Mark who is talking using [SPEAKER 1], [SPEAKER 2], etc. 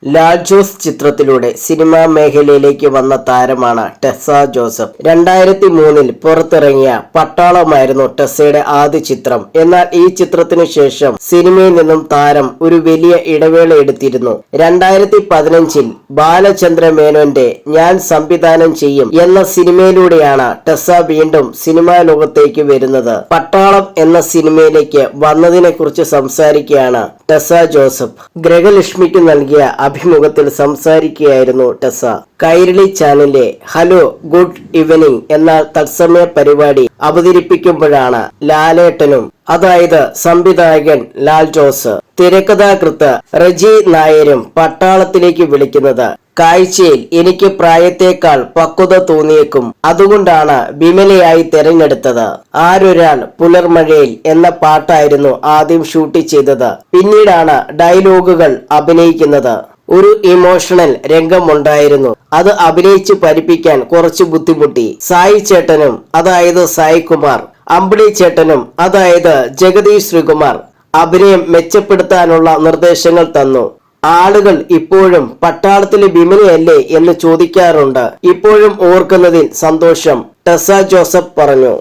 [SPEAKER 1] ലാൽ ജോസ് ചിത്രത്തിലൂടെ സിനിമാ മേഖലയിലേക്ക് വന്ന താരമാണ് ടെസ്സ ജോസഫ്. 2003 പുറത്തിറങ്ങിയ പട്ടാളമായിരുന്നു ടെസ്സയുടെ ആദ്യ ചിത്രം. എന്നാൽ ഈ ചിത്രത്തിനു ശേഷം സിനിമയിൽ നിന്നും താരം ഒരു വലിയ ഇടവേള എടുത്തിരുന്നു. 2015 ബാലചന്ദ്ര മേനോന്റെ ഞാൻ സംവിധാനം ചെയ്യും എന്ന സിനിമയിലൂടെയാണ് ടെസ്സ വീണ്ടും സിനിമാ ലോകത്തേക്ക് വരുന്നത്. പട്ടാളം എന്ന സിനിമയിലേക്ക് വന്നതിനെ കുറിച്ച് സംസാരിക്കുകയാണ് ടെസ്സ ജോസഫ്. ഗ്രഹലക്ഷ്മിക്ക് നൽകിയ അഭിമുഖത്തിൽ സംസാരിക്കുകയായിരുന്നു ടെസ്സ. കൈരളി ചാനലിലെ ഹലോ ഗുഡ് ഈവനിംഗ് എന്ന തത്സമയ പരിപാടി അവതരിപ്പിക്കുമ്പോഴാണ് ലാലേട്ടനും, അതായത് സംവിധായകൻ ലാൽ ജോസ്, തിരക്കഥാകൃത്ത് റജി നായരും പട്ടാളത്തിലേക്ക് വിളിക്കുന്നത്. കാഴ്ചയിൽ എനിക്ക് പ്രായത്തേക്കാൾ പക്വത തോന്നിയേക്കും, അതുകൊണ്ടാണ് വിമലയായി തെരഞ്ഞെടുത്തത്. ആരൊരാൾ പുലർമഴയിൽ എന്ന പാട്ടായിരുന്നു ആദ്യം ഷൂട്ട് ചെയ്തത്. പിന്നീടാണ് ഡയലോഗുകൾ അഭിനയിക്കുന്നത്. ഒരു ഇമോഷണൽ രംഗമുണ്ടായിരുന്നു. അത് അഭിനയിച്ച് പരിപ്പിക്കാൻ കുറച്ച് ബുദ്ധിമുട്ടി. സായി ചേട്ടനും, അതായത് സായി കുമാർ, അമ്പിളി ചേട്ടനും, അതായത് ജഗദീഷ് ശ്രീകുമാർ അഭിനയം മെച്ചപ്പെടുത്താനുള്ള നിർദ്ദേശങ്ങൾ തന്നു. ആളുകൾ ഇപ്പോഴും പട്ടാളത്തിലെ വിമലയല്ലേ എന്ന് ചോദിക്കാറുണ്ട്. ഇപ്പോഴും ഓർക്കുന്നതിൽ സന്തോഷം, ടെസ്സ ജോസഫ് പറഞ്ഞു.